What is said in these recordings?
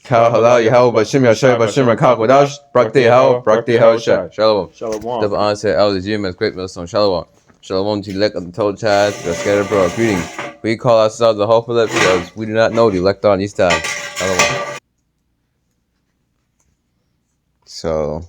Kal halal Yahweh Bashim Yashai Bashim Rakal Kodash Brakti Yahweh Brakti Yahweh Shai. Shalom. Shalom. Double answer Elder Jim as great millstone. Shalom. Shalom to the elect of the told child, the scattered bro. Greeting. We call ourselves the hopeful because we do not know the elect on these times. Shalom. So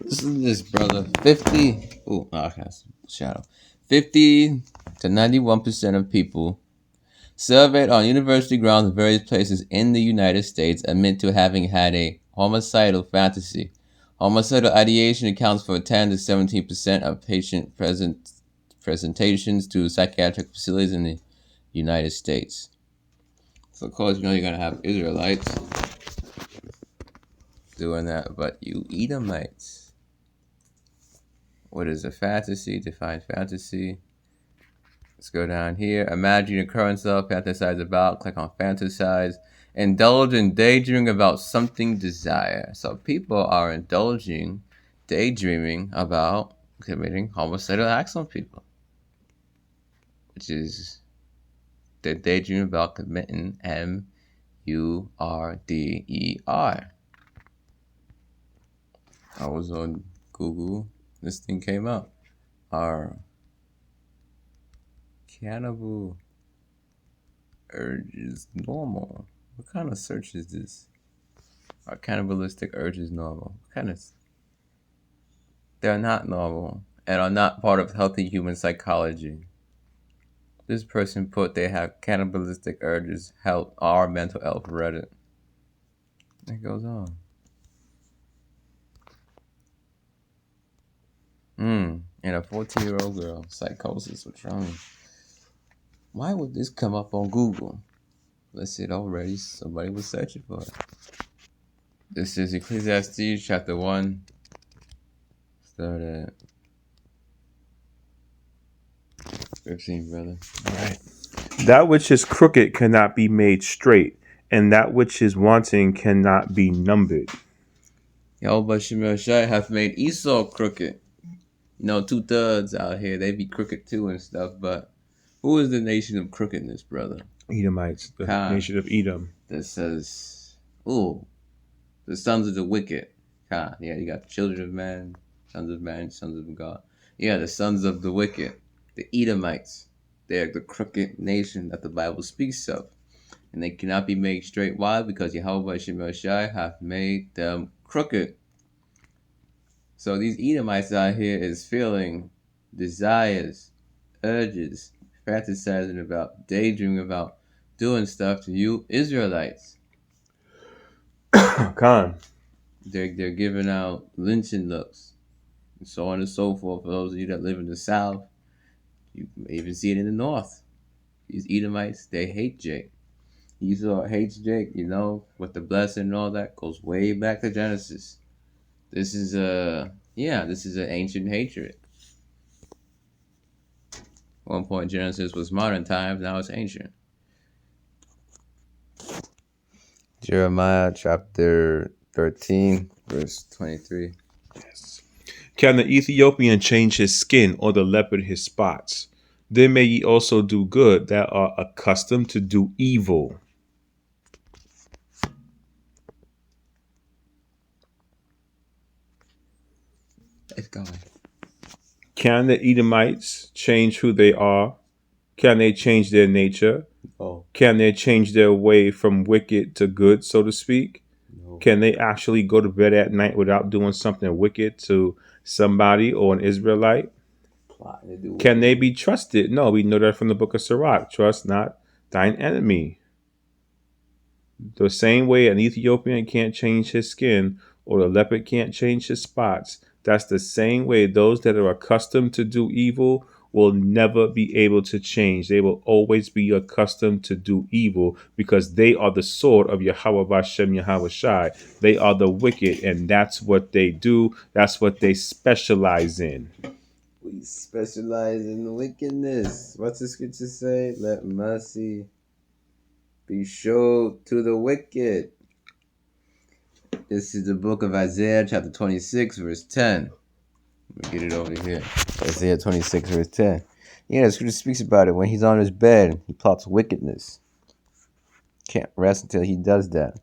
this is this brother. 50. Ooh, okay, shadow. 50 to 91% of people surveyed on university grounds in various places in the United States admit to having had a homicidal fantasy. Homicidal ideation accounts for 10 to 17% of patient presentations to psychiatric facilities in the United States. So, of course, you know you're going to have Israelites doing that, but you Edomites. What is a fantasy? Define fantasy. Let's go down here. Imagine your current self, fantasize about, click on fantasize. Indulge in daydreaming about something desire. So people are indulging, daydreaming about committing homicidal acts on people. Which is, they're daydreaming about committing M-U-R-D-E-R. I was on Google. This thing came up. Are cannibal urges normal? What kind of search is this? Are cannibalistic urges normal? What kind of? They're not normal and are not part of healthy human psychology. This person put they have cannibalistic urges, health, or mental health Reddit. It goes on. And a 14-year-old girl, psychosis, what's wrong? Why would this come up on Google? Let's see it already. Somebody was searching for it. This is Ecclesiastes chapter 1. Start at 15, brother. All right. That which is crooked cannot be made straight, and that which is wanting cannot be numbered. Yahweh Shemel Shai hath made Esau crooked. You know, 2/3 out here, they be crooked too and stuff, but who is the nation of crookedness, brother? Edomites, the nation of Edom. That says, ooh, the sons of the wicked. Yeah, you got the children of man, sons of God. Yeah, the sons of the wicked, the Edomites. They are the crooked nation that the Bible speaks of. And they cannot be made straight. Why? Because Yahweh Shemel Shai hath made them crooked. So these Edomites out here is feeling desires, urges, fantasizing about, daydreaming about, doing stuff to you Israelites. Khan. They're giving out lynching looks, and so on and so forth. For those of you that live in the South, you may even see it in the North. These Edomites, they hate Jake. Esau hates Jake, you know, with the blessing and all that, goes way back to Genesis. This is an ancient hatred. At one point, Genesis was modern times, now it's ancient. Jeremiah chapter 13, verse 23. Yes. Can the Ethiopian change his skin, or the leopard his spots? Then may ye also do good that are accustomed to do evil. It's going. Can the Edomites change who they are? Can they change their nature? Oh. Can they change their way from wicked to good, so to speak? No. Can they actually go to bed at night without doing something wicked to somebody or an Israelite? Can they be trusted? No, we know that from the book of Sirach. Trust not thine enemy. The same way an Ethiopian can't change his skin, or the leopard can't change his spots, that's the same way those that are accustomed to do evil will never be able to change. They will always be accustomed to do evil because they are the sword of Yahweh Bashem Yahweh Shai. They are the wicked, and that's what they do. That's what they specialize in. We specialize in wickedness. What's the scripture say? Let mercy be showed to the wicked. This is the book of Isaiah, chapter 26, verse 10. Let me get it over here. Isaiah 26, verse 10. Yeah, the scripture speaks about it. When he's on his bed, he plots wickedness. Can't rest until he does that.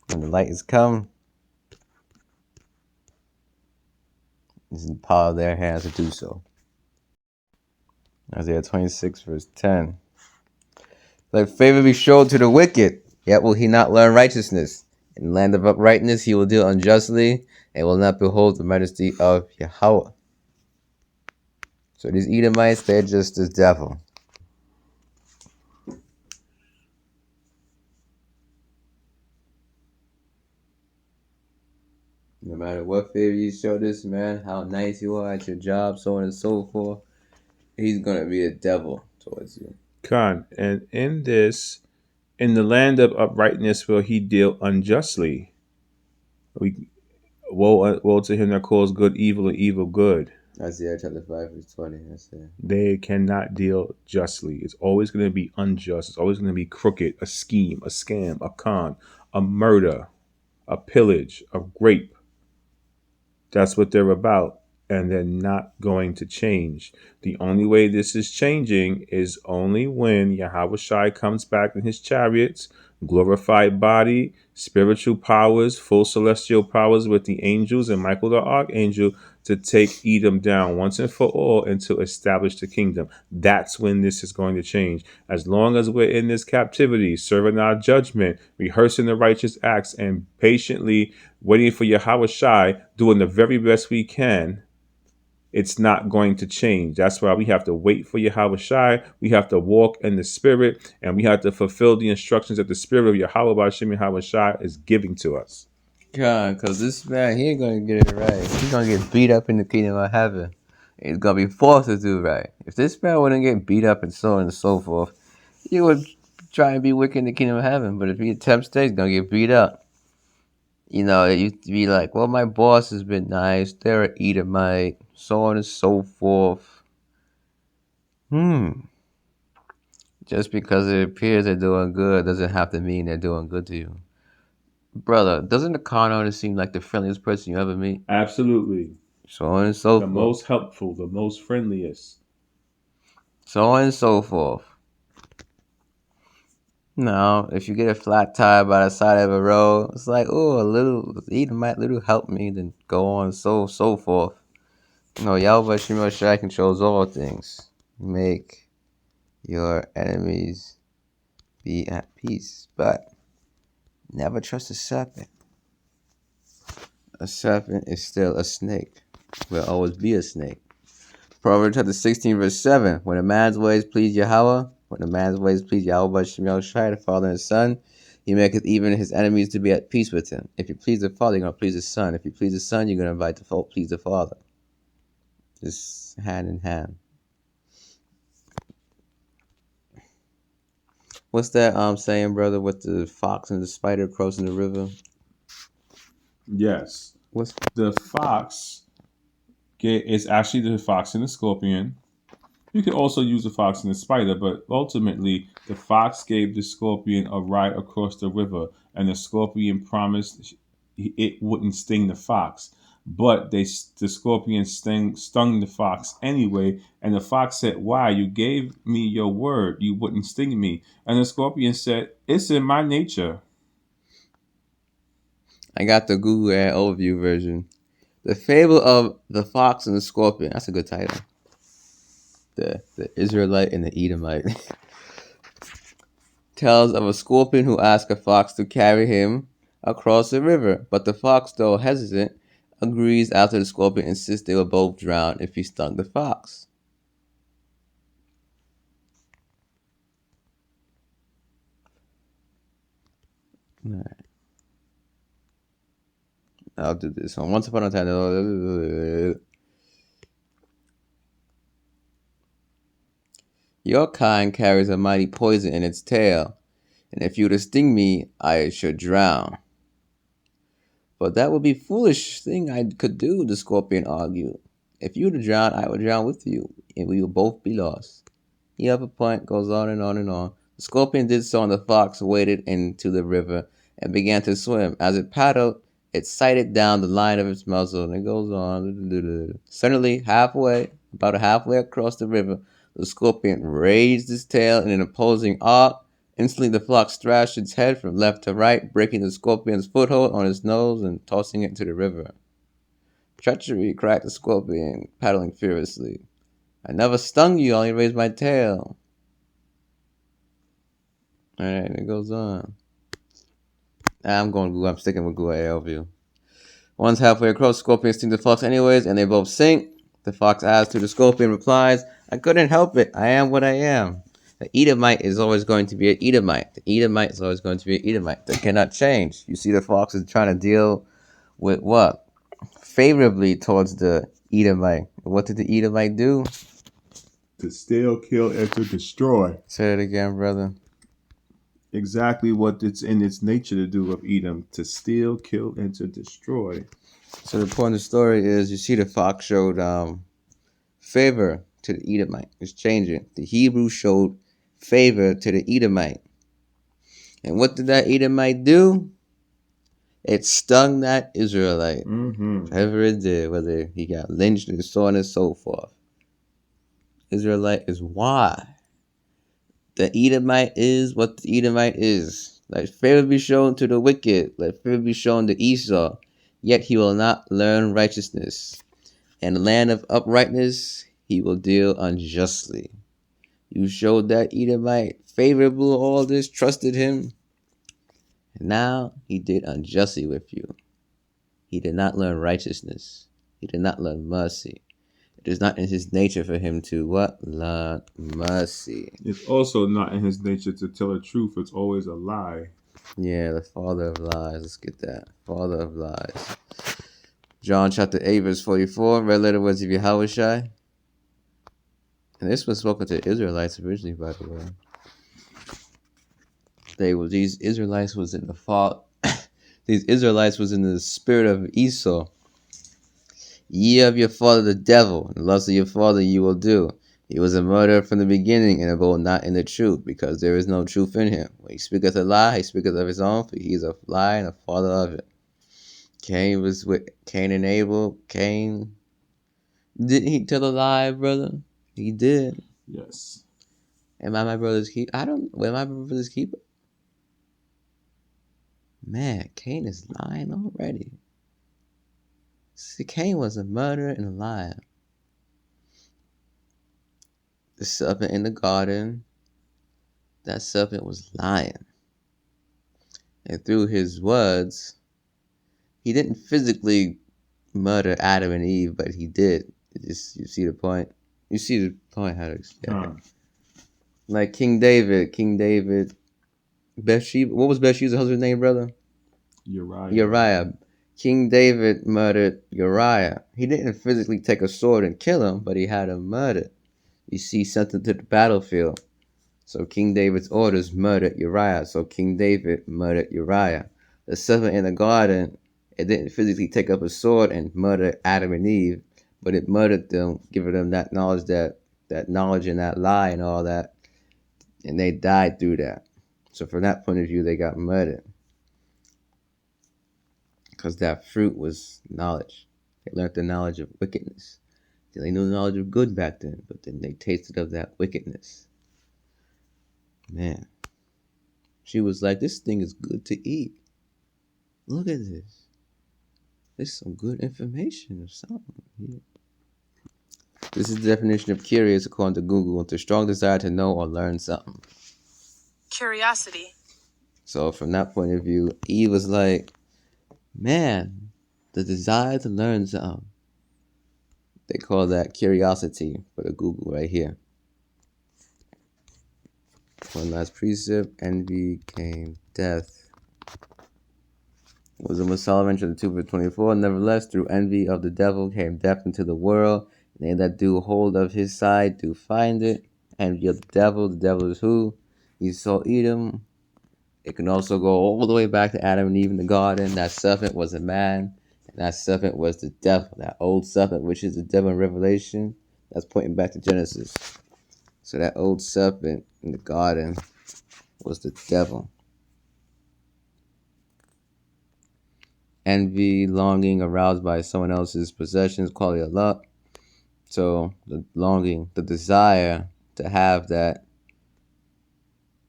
When the light is come, it's in the power of their hands to do so. Isaiah 26, verse 10. Let favor be shown to the wicked, yet will he not learn righteousness. In the land of uprightness he will deal unjustly, and will not behold the majesty of Yahweh. So these Edomites, they're just the devil. No matter what favor you show this man, how nice you are at your job, so on and so forth, he's going to be a devil towards you. Khan, and in the land of uprightness will he deal unjustly. Woe to him that calls good evil and evil good. Isaiah chapter 5, verse 20. That's it. They cannot deal justly. It's always going to be unjust. It's always going to be crooked, a scheme, a scam, a con, a murder, a pillage, a rape. That's what they're about. And they're not going to change. The only way this is changing is only when Yahweh Shai comes back in his chariots, glorified body, spiritual powers, full celestial powers with the angels and Michael the archangel to take Edom down once and for all and to establish the kingdom. That's when this is going to change. As long as we're in this captivity, serving our judgment, rehearsing the righteous acts, and patiently waiting for Yahweh Shai, doing the very best we can, it's not going to change. That's why we have to wait for Yahweh Shai. We have to walk in the Spirit, and we have to fulfill the instructions that the Spirit of Yahweh B'Shem Yahweh Shai is giving to us. God, because this man, he ain't going to get it right. He's going to get beat up in the kingdom of heaven. He's going to be forced to do right. If this man wouldn't get beat up and so on and so forth, he would try and be wicked in the kingdom of heaven. But if he attempts that, he's going to get beat up. You know, it used to be like, well, my boss has been nice. They're an Edomite, so on and so forth. Just because it appears they're doing good doesn't have to mean they're doing good to you. Brother, doesn't the con artist seem like the friendliest person you ever meet? Absolutely. So on and so The forth. most helpful, the most friendliest. So on and so forth. No, if you get a flat tire by the side of a road, it's like, oh, a little Edomite, little help me, then go on so forth. No, Yahweh Shemel Shai controls all things. Make your enemies be at peace, but never trust a serpent. A serpent is still a snake. Will always be a snake. Proverbs chapter 16, verse 7. When a man's ways please Yahweh, when a man's ways please Yahweh Shemel Shai, the Father and Son, he maketh even his enemies to be at peace with him. If you please the Father, you're going to please the Son. If you please the Son, you're going to invite to please the Father. Just hand in hand. What's that saying, brother, with the fox and the spider crossing the river? Yes. What's the fox? It's actually the fox and the scorpion. You could also use the fox and the spider, but ultimately the fox gave the scorpion a ride across the river, and the scorpion promised it wouldn't sting the fox. But the scorpion stung the fox anyway, and the fox said, "Why? You gave me your word you wouldn't sting me." And the scorpion said, "It's in my nature." I got the Google Ad overview version. The Fable of the Fox and the Scorpion. That's a good title. The Israelite and the Edomite. Tells of a scorpion who asked a fox to carry him across the river. But the fox, though hesitant, agrees after the scorpion insists they will both drown if he stung the fox. All right. I'll do this one. Once upon a time. Your kind carries a mighty poison in its tail, and if you were to sting me, I should drown. But that would be foolish thing I could do, the scorpion argued. If you were to drown, I would drown with you, and we will both be lost. He up a point, goes on and on and on. The scorpion did so, and the fox waded into the river and began to swim. As it paddled, it sighted down the line of its muzzle, and it goes on. Suddenly, about halfway across the river, the scorpion raised its tail in an opposing arc Instantly the fox thrashed its head from left to right, breaking the scorpion's foothold on its nose and tossing it into the river. Treachery, cried the scorpion, paddling furiously. I never stung you, I only raised my tail. Alright, it goes on. I'm going Google. I'm sticking with Google AL view. Once halfway across, Scorpion stings the fox anyways, and they both sink. The fox asks to the scorpion, replies, I couldn't help it. I am what I am. The Edomite is always going to be an Edomite. The Edomite is always going to be an Edomite. They cannot change. You see the fox is trying to deal with what? Favorably towards the Edomite. What did the Edomite do? To steal, kill, and to destroy. Say it again, brother. Exactly what it's in its nature to do of Edom, to steal, kill, and to destroy. So the point of the story is, you see the fox showed favor to the Edomite. It's changing. The Hebrew showed favor to the Edomite. And what did that Edomite do? It stung that Israelite. Whatever it did, whether he got lynched and so on and so forth. Israelite is why. The Edomite is what the Edomite is. Let favor be shown to the wicked. Let favor be shown to Esau. Yet he will not learn righteousness. In the land of uprightness, he will deal unjustly. You showed that Edomite favorable all this, trusted him. And now he did unjustly with you. He did not learn righteousness. He did not learn mercy. It is not in his nature for him to what? Learn mercy. It's also not in his nature to tell the truth. It's always a lie. Yeah, the father of lies. Let's get that. Father of lies. John chapter 8, verse 44. Red letter words of Yahushai. And this was spoken to Israelites originally, by the way. These Israelites was in the fault. These Israelites was in the spirit of Esau. Ye of your father the devil, and the lust of your father you will do. He was a murderer from the beginning, and abode not in the truth, because there is no truth in him. When he speaketh a lie, he speaketh of his own, for he is a lie and a father of it. Cain was with Cain and Abel. Cain, didn't he tell a lie, brother? He did. Yes. Am I my brother's keeper? Am I my brother's keeper? Man, Cain is lying already. See, Cain was a murderer and a liar. The serpent in the garden, that serpent was lying. And through his words, he didn't physically murder Adam and Eve, but he did. You see the point? You see the point how to explain. Like King David, Bathsheba. What was Bathsheba's husband's name, brother? Uriah. King David murdered Uriah. He didn't physically take a sword and kill him, but he had him murdered. You see, sent him to the battlefield. So King David's orders murdered Uriah. So King David murdered Uriah. The serpent in the garden, it didn't physically take up a sword and murder Adam and Eve, but it murdered them, giving them that knowledge, that knowledge and that lie and all that. And they died through that. So from that point of view, they got murdered. Because that fruit was knowledge. They learned the knowledge of wickedness. They knew the knowledge of good back then, but then they tasted of that wickedness. Man. She was like, this thing is good to eat. Look at this. This is some good information or something here. This is the definition of curious according to Google. It's a strong desire to know or learn something. Curiosity. So from that point of view, Eve was like, man, the desire to learn something. They call that curiosity for the Google right here. One last precept, envy came death. Wisdom of Solomon, chapter 2, verse 24. Nevertheless, through envy of the devil came death into the world. And they that do hold of his side do find it. Envy of the devil is who? Esau, Edom. It can also go all the way back to Adam and Eve in the garden. That serpent was a man, and that serpent was the devil. That old serpent, which is the devil in Revelation, that's pointing back to Genesis. So that old serpent in the garden was the devil. Envy, longing aroused by someone else's possessions, quality of luck. So the longing, the desire to have that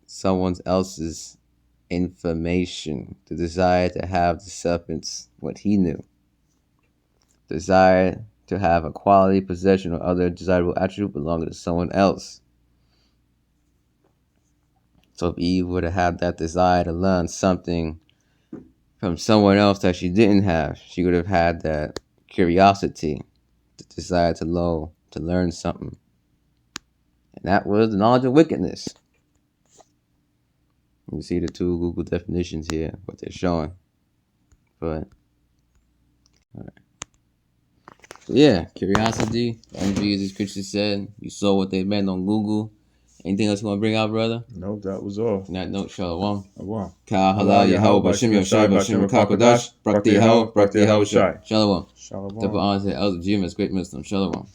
someone else's information. The desire to have the serpent's what he knew. Desire to have a quality, possession, or other desirable attribute belonging to someone else. So if Eve were to have that desire to learn something from someone else that she didn't have, she would have had that curiosity, the desire to learn something. And that was the knowledge of wickedness. You see the two Google definitions here, what they're showing. But, all right. So yeah, curiosity, envy, as Christian said. You saw what they meant on Google. Anything else you want to bring out, brother? No, that was all. On that note, Shalom. Wow. Ka halal Yahweh Bashim Yashai Bashim Rakakodash Brakti Yahweh Brakti Yahweh Shai. Shalom. Shalom. Double honors to the elders of Jim as great wisdom. Shalom.